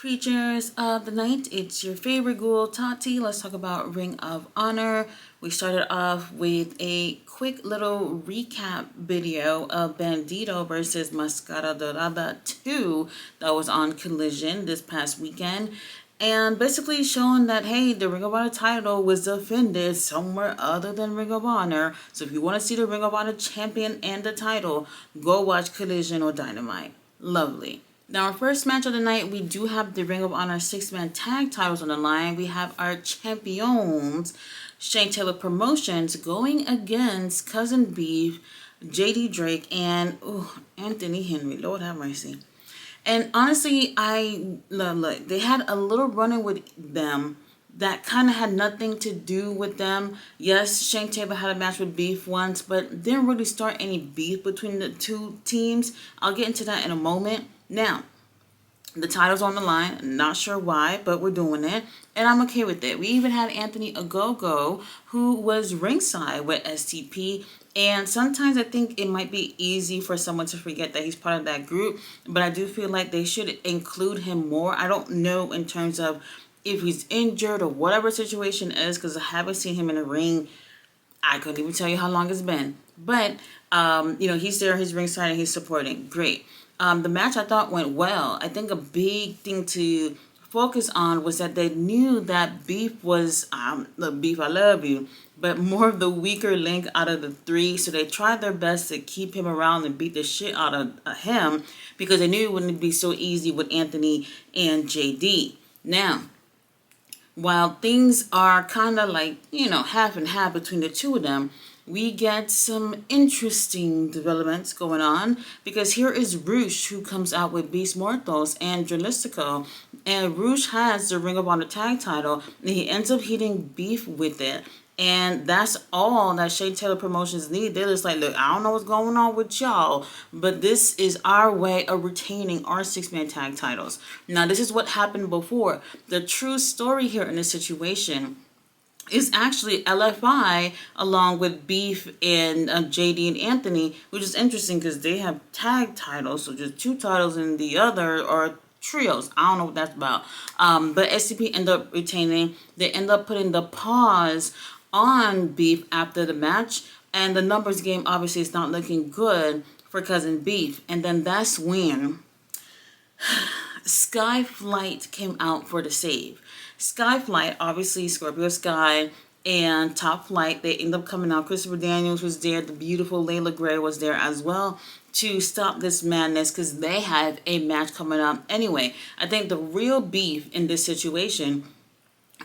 Creatures of the night, it's your favorite ghoul, Tati. Let's talk about Ring of Honor. We started off with a quick little recap video of Bandito versus Mascara Dorada 2 that was on Collision this past weekend. And basically showing that, hey, the Ring of Honor title was defended somewhere other than Ring of Honor. So if you want to see the Ring of Honor champion and the title, go watch Collision or Dynamite. Lovely. Now, our first match of the night, we do have the Ring of Honor 6-man tag titles on the line. We have our champions, Shane Taylor Promotions, going against Cousin Beef, JD Drake, and Anthony Henry. Lord have mercy. And honestly, look, they had a little run-in with them that kind of had nothing to do with them. Yes, Shane Taylor had a match with Beef once, but didn't really start any beef between the two teams. I'll get into that in a moment. Now, the title's on the line. Not sure why, but we're doing it. And I'm okay with it. We even had Anthony Ogogo, who was ringside with STP. And sometimes I think it might be easy for someone to forget that he's part of that group. But I do feel like they should include him more. I don't know in terms of if he's injured or whatever situation is, because I haven't seen him in the ring. I couldn't even tell you how long it's been. But, he's there, he's ringside, and he's supporting. Great. The match I thought went well. I think a big thing to focus on was that they knew that Beef was, Beef, I love you, but more of the weaker link out of the three. So they tried their best to keep him around and beat the shit out of him because they knew it wouldn't be so easy with Anthony and JD. Now, while things are kind of like, half and half between the two of them, we get some interesting developments going on because here is Rush, who comes out with Beast Mortos and Dralistico, and Rush has the Ring of Honor tag title, and he ends up hitting Beef with it. And that's all that Shane Taylor Promotions need. They're just like, look, I don't know what's going on with y'all, but this is our way of retaining our 6-man tag titles. Now, this is what happened before. The true story here in this situation is actually LFI along with Beef and JD and Anthony, which is interesting because they have tag titles, so just 2 titles and the other are trios. I don't know what that's about. But SCP end up retaining. They end up putting the pause on Beef after the match, and the numbers game obviously is not looking good for Cousin Beef. And then that's when Skyflight came out for the save. Skyflight, obviously Scorpio Sky and Top Flight, they end up coming out. Christopher Daniels was there. The beautiful Layla Gray was there as well to stop this madness because they have a match coming up. Anyway, I think the real beef in this situation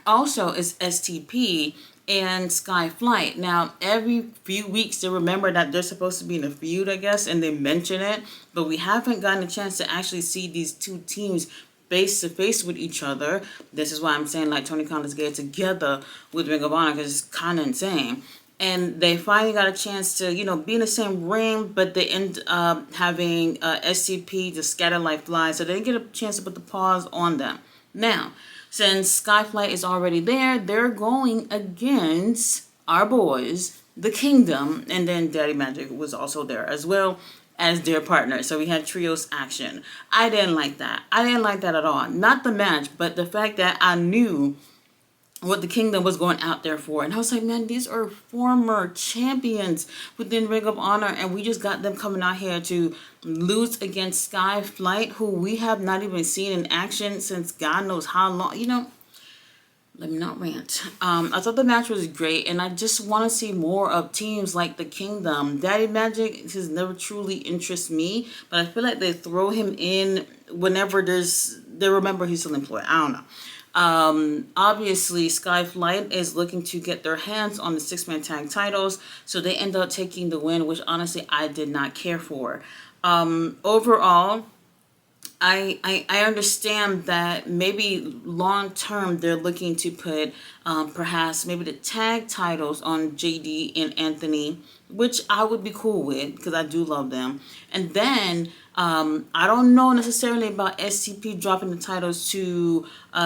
also is STP and Skyflight. Now, every few weeks they remember that they're supposed to be in a feud, I guess, and they mention it, but we haven't gotten a chance to actually see these two teams face to face with each other. This is why I'm saying like Tony Khan is get together with Ring of Honor because it's kind of insane. And they finally got a chance to, be in the same ring, but they end up having SCP to scatter like flies, so they didn't get a chance to put the pause on them. Now, since Skyflight is already there, they're going against our boys, the Kingdom, and then Daddy Magic was also there as well as their partner. So we had trios action. I didn't like that. I didn't like that at all. Not the match, but the fact that I knew what the Kingdom was going out there for. And I was like, man, these are former champions within Ring of Honor, and we just got them coming out here to lose against Skyflight, who we have not even seen in action since God knows how long. Let me not rant. I thought the match was great, and I just want to see more of teams like the Kingdom. Daddy Magic has never truly interested me, but I feel like they throw him in whenever they remember he's still employed. I don't know. Obviously Skyflight is looking to get their hands on the 6-man tag titles, so they end up taking the win, which honestly I did not care for. Overall, I understand that maybe long term they're looking to put perhaps maybe the tag titles on JD and Anthony, which I would be cool with because I do love them. And then I don't know necessarily about SCP dropping the titles to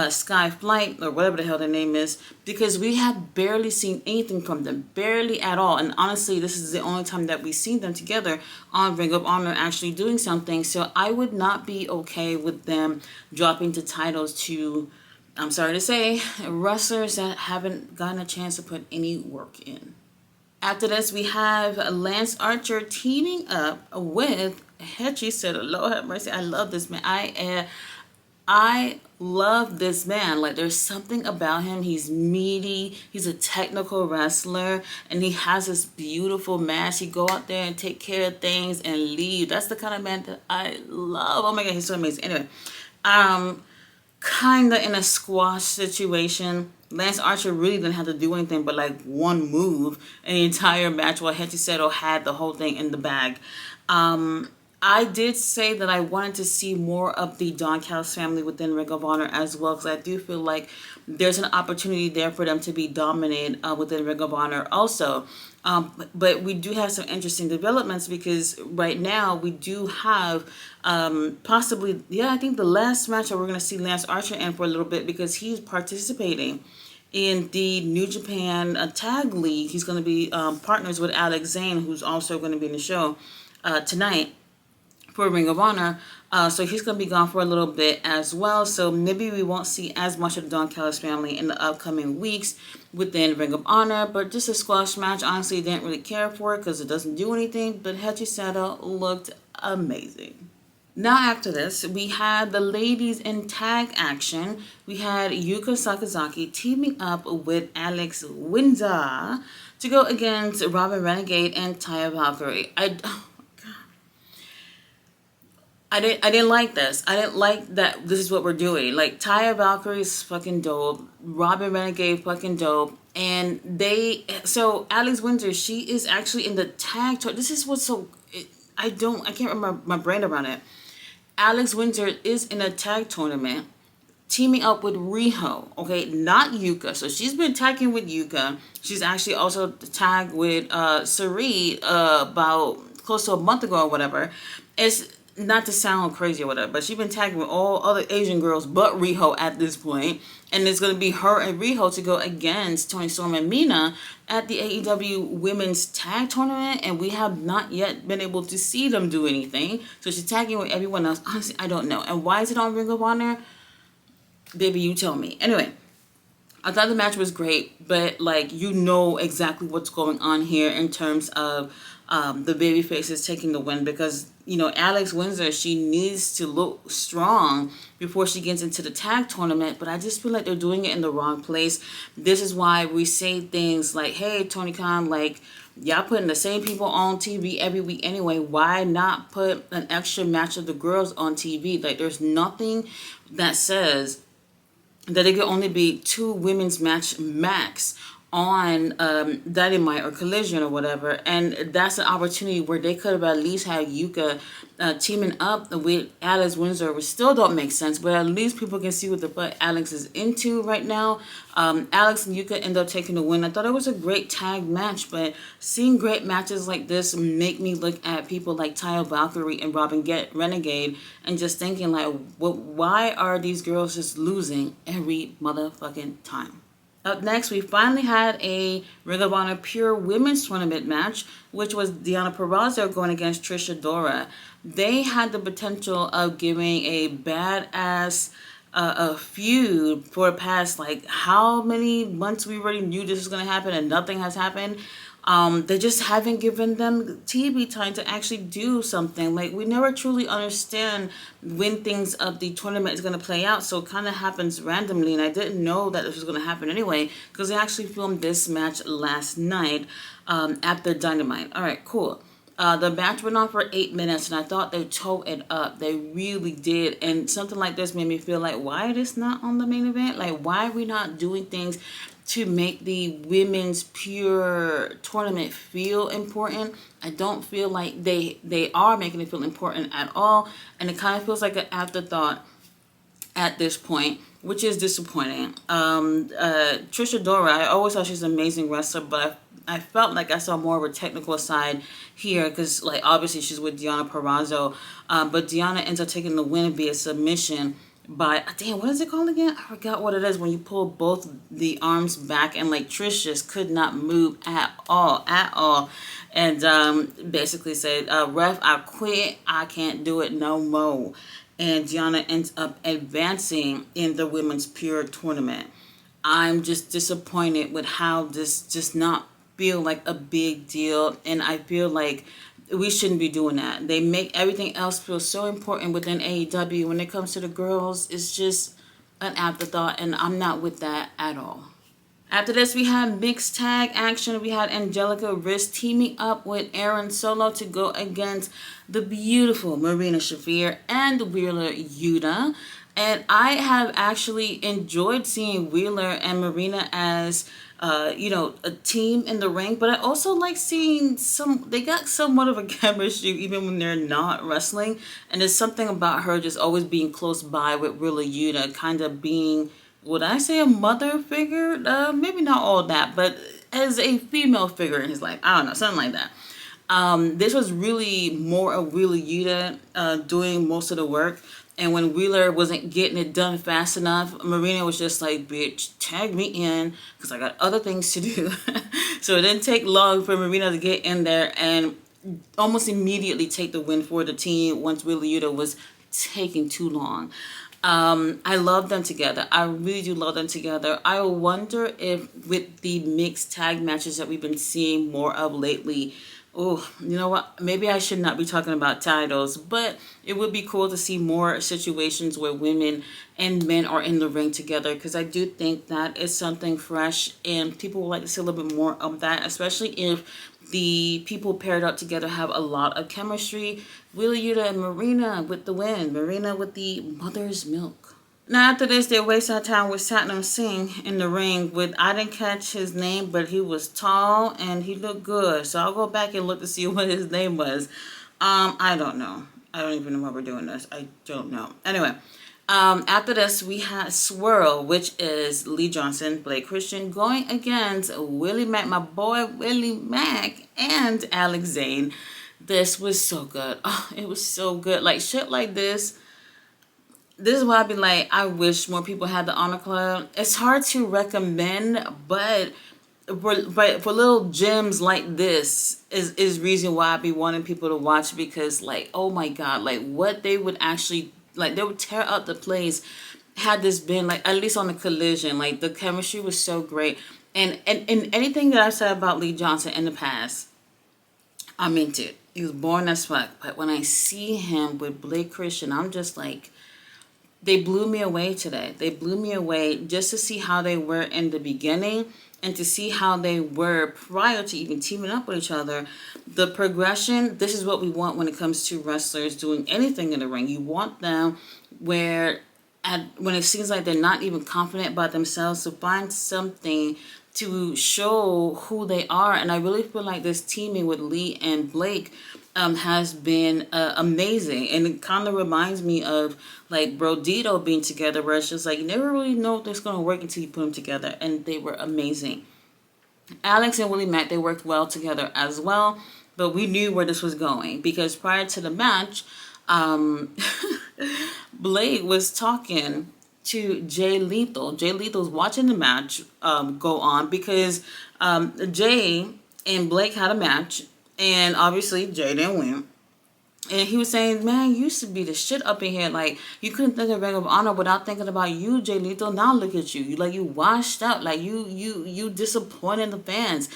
Sky Flight or whatever the hell their name is, because we have barely seen anything from them, barely at all. And honestly, this is the only time that we've seen them together on Ring of Honor actually doing something. So I would not be okay with them dropping the titles to, I'm sorry to say, wrestlers that haven't gotten a chance to put any work in. After this, we have Lance Archer teaming up with Hetchy said, Lord have mercy, I love this man. I love this man. Like, there's something about him. He's meaty. He's a technical wrestler, and he has this beautiful mask. He go out there and take care of things and leave. That's the kind of man that I love. Oh my God, he's so amazing. Anyway, kinda in a squash situation. Lance Archer really didn't have to do anything but like one move in the entire match, while Hetchy Seto had the whole thing in the bag. I did say that I wanted to see more of the Don Callis family within Ring of Honor as well, because I do feel like there's an opportunity there for them to be dominant within Ring of Honor also. But we do have some interesting developments, because right now we do have possibly, I think the last match that we're going to see Lance Archer in for a little bit, because he's participating in the New Japan Tag League. He's going to be partners with Alex Zane, who's also going to be in the show tonight for Ring of Honor. So he's going to be gone for a little bit as well. So maybe we won't see as much of the Don Callis family in the upcoming weeks within Ring of Honor. But just a squash match, honestly, didn't really care for it because it doesn't do anything. But Hetchy Seto looked amazing. Now after this, we had the ladies in tag action. We had Yuka Sakazaki teaming up with Alex Windsor to go against Robin Renegade and Taya Valkyrie. I didn't like this. I didn't like that this is what we're doing. Like, Taya Valkyrie is fucking dope. Robin Renegade fucking dope. And so Alex Windsor, she is actually in the tag. This is what's so, I can't remember my brain around it. Alex Windsor is in a tag tournament teaming up with Riho, okay, not Yuka. So she's been tagging with Yuka. She's actually also tagged with Sari about close to a month ago or whatever. It's not to sound crazy or whatever, but she's been tagging with all other Asian girls but Riho at this point. And it's going to be her and Riho to go against Toni Storm and Mina at the AEW Women's Tag Tournament. And we have not yet been able to see them do anything. So she's tagging with everyone else. Honestly, I don't know. And why is it on Ring of Honor? Baby, you tell me. Anyway, I thought the match was great, but like, you know exactly what's going on here in terms of the baby faces taking the win, because you know Alex Windsor, she needs to look strong before she gets into the tag tournament, but I just feel like they're doing it in the wrong place. This is why we say things like, hey, Tony Khan, like, y'all putting the same people on TV every week anyway. Why not put an extra match of the girls on TV? Like, there's nothing that says that it could only be 2 women's match max on Dynamite or Collision or whatever, and that's an opportunity where they could have at least had Yuka teaming up with Alex Windsor, which still don't make sense, but at least people can see what the fuck Alex is into right now. Alex and Yuka end up taking the win. I thought it was a great tag match, but seeing great matches like this make me look at people like Taya Valkyrie and Robin Renegade and just thinking like, why are these girls just losing every motherfucking time? Up next, we finally had a Ring of Honor Pure Women's Tournament match, which was Deonna Purrazzo going against Trish Adora. They had the potential of giving a badass a feud for the past, like, how many months we already knew this was going to happen and nothing has happened. They just haven't given them TV time to actually do something. Like, we never truly understand when things of the tournament is going to play out, so it kind of happens randomly, and I didn't know that this was going to happen anyway, because they actually filmed this match last night after Dynamite. Alright, cool. The match went on for 8 minutes, and I thought they towed it up. They really did. And something like this made me feel like, why is this not on the main event? Like, why are we not doing things to make the women's pure tournament feel important? I don't feel like they are making it feel important at all. And it kind of feels like an afterthought at this point. which is disappointing. Trisha Dora, I always thought she's an amazing wrestler, but I felt like I saw more of a technical side here because, like, obviously she's with Deonna Purrazzo, but Deonna ends up taking the win via submission by, damn, what is it called again? I forgot what it is when you pull both the arms back, and like Trish just could not move at all, and basically said, "Ref, I quit. I can't do it no more." And Deonna ends up advancing in the women's pure tournament. I'm just disappointed with how this just not feel like a big deal, and I feel like we shouldn't be doing that. They make everything else feel so important within AEW. When it comes to the girls, it's just an afterthought, and I'm not with that at all. After this, we had mixed tag action. We had Angelica Riz teaming up with Aaron Solo to go against the beautiful Marina Shafir and Wheeler Yuta. And I have actually enjoyed seeing Wheeler and Marina as, a team in the ring. But I also like seeing they got somewhat of a chemistry even when they're not wrestling. And there's something about her just always being close by with Wheeler Yuta, kind of being, would I say, a mother figure? Maybe not all that, but as a female figure in his life. I don't know, something like that. This was really more of Wheeler Yuta doing most of the work. And when Wheeler wasn't getting it done fast enough, Marina was just like, bitch, tag me in because I got other things to do. So it didn't take long for Marina to get in there and almost immediately take the win for the team once Wheeler Yuta was taking too long. I love them together. I really do love them together. I wonder if with the mixed tag matches that we've been seeing more of lately, oh, you know what? Maybe I should not be talking about titles, but it would be cool to see more situations where women and men are in the ring together, because I do think that is something fresh and people would like to see a little bit more of that, especially if the people paired up together have a lot of chemistry. Wheeler Yuta and Marina with the win. Marina with the mother's milk. Now after this, they wasted time with Satnam Singh in the ring with, I didn't catch his name, but he was tall and he looked good. So I'll go back and look to see what his name was. I don't know. I don't even know why we're doing this. I don't know. Anyway, after this, we had Swirl, which is Lee Johnson, Blake Christian, going against Willie Mack, my boy Willie Mack, and Alex Zane. This was so good. Oh, it was so good. Like, shit like this is why I'd be like, I wish more people had the Honor Club. It's hard to recommend, but for little gems like this is reason why I'd be wanting people to watch, because, like, oh my God, like, what they would actually, like, they would tear up the place had this been, like, at least on the Collision. Like, the chemistry was so great. And anything that I've said about Lee Johnson in the past, I meant it. He was born as fuck. But when I see him with Blake Christian, I'm just like, they blew me away today. They blew me away just to see how they were in the beginning and to see how they were prior to even teaming up with each other. The progression, this is what we want when it comes to wrestlers doing anything in the ring. You want them when it seems like they're not even confident about themselves, to find something to show who they are. And I really feel like this teaming with Lee and Blake has been amazing. And it kind of reminds me of, like, Brodito being together, where it's just like, you never really know if it's going to work until you put them together. And they were amazing. Alex and Willie Mack, they worked well together as well. But we knew where this was going, because prior to the match, Blake was talking to Jay Lethal. Jay Lethal's watching the match go on, because Jay and Blake had a match, and obviously Jay didn't win. And he was saying, man, you used to be the shit up in here. Like, you couldn't think of Ring of Honor without thinking about you, Jay Lethal. Now look at you. You washed up. Like, you disappointed the fans.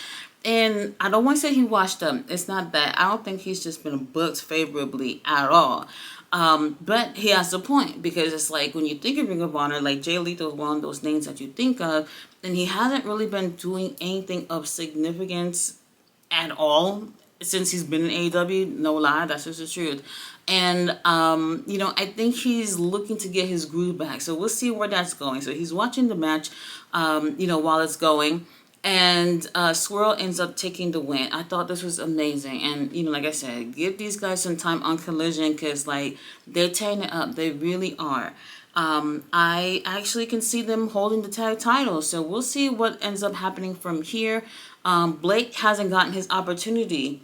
And I don't want to say he washed up. It's not that. I don't think he's just been booked favorably at all. But he has a point, because it's like, when you think of Ring of Honor, like, Jay Lethal is one of those names that you think of, and he hasn't really been doing anything of significance at all since he's been in AEW. No lie, that's just the truth. And I think he's looking to get his groove back, so we'll see where that's going. So he's watching the match while it's going, and Swirl ends up taking the win. I thought this was amazing. And like I said, give these guys some time on Collision, because, like, they're tearing it up. They really are. I actually can see them holding the tag title. So we'll see what ends up happening from here. Blake hasn't gotten his opportunity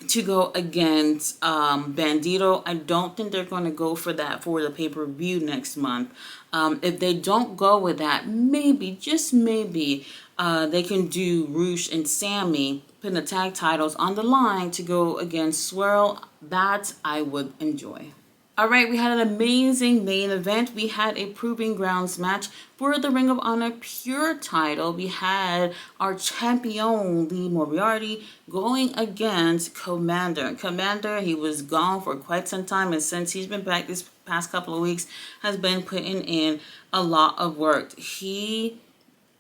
to go against Bandito. I don't think they're going to go for that for the pay-per-view next month. If they don't go with that, maybe, just maybe, they can do Roosh and Sammy, putting the tag titles on the line to go against Swirl. That I would enjoy. All right, we had an amazing main event. We had a Proving Grounds match for the Ring of Honor Pure title. We had our champion, Lee Moriarty, going against Commander. Commander, he was gone for quite some time, and since he's been back this past couple of weeks, has been putting in a lot of work.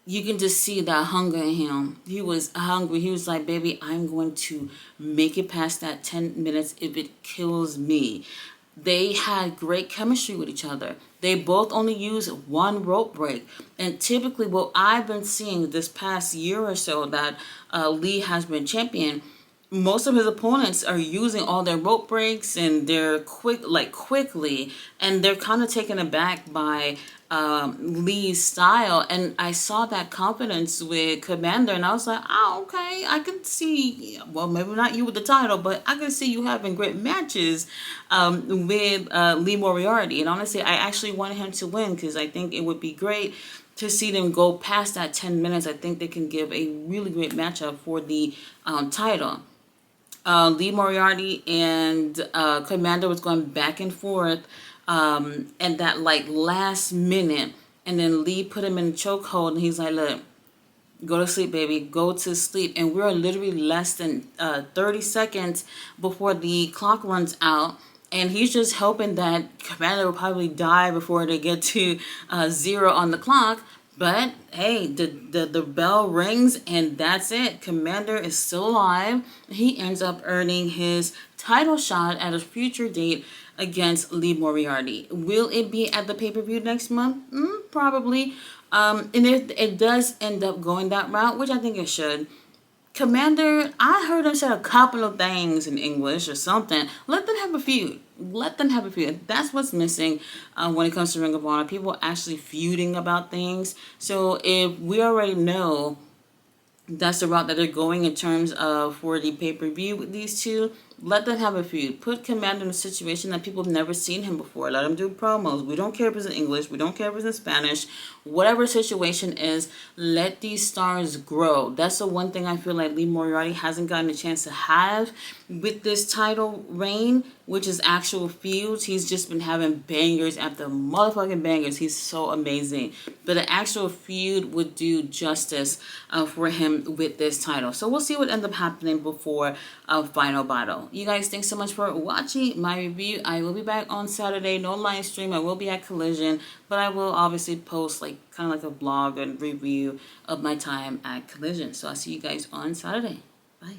You can just see that hunger in him. He was hungry. He was like, baby, I'm going to make it past that 10 minutes if it kills me. They had great chemistry with each other. They both only use one rope break. And typically what I've been seeing this past year or so that Lee has been champion, most of his opponents are using all their rope breaks and they're quickly, and they're kind of taken aback by Lee's style. And I saw that confidence with Commander, and I was like, oh, okay, I can see, well, maybe not you with the title, but I can see you having great matches with Lee Moriarty. And honestly, I actually wanted him to win because I think it would be great to see them go past that 10 minutes. I think they can give a really great matchup for the title. Lee Moriarty and Commander was going back and forth, and that last minute, and then Lee put him in a chokehold, and he's like, look, go to sleep, baby, go to sleep. And we're literally less than 30 seconds before the clock runs out, and he's just hoping that Commander will probably die before they get to 0 on the clock. But hey, the bell rings, and that's it. Commander is still alive. He ends up earning his title shot at a future date against Lee Moriarty. Will it be at the pay-per-view next month? Probably. And if it does end up going that route, which I think it should, Commander, I heard him say a couple of things in English or something. Let them have a feud. Let them have a feud. That's what's missing when it comes to Ring of Honor. People actually feuding about things. So if we already know that's the route that they're going in terms of for the pay-per-view with these two, let them have a feud. Put Commander in a situation that people have never seen him before. Let him do promos. We don't care if it's in English. We don't care if it's in Spanish. Whatever situation is, let these stars grow. That's the one thing I feel like Lee Moriarty hasn't gotten a chance to have with this title reign, which is actual feuds. He's just been having bangers after motherfucking bangers. He's so amazing. But an actual feud would do justice for him with this title. So we'll see what ends up happening before Final Battle. You guys, thanks so much for watching my review. I will be back on Saturday. No live stream. I will be at Collision, but I will obviously post kind of like a blog and review of my time at Collision. So I'll see you guys on Saturday. Bye.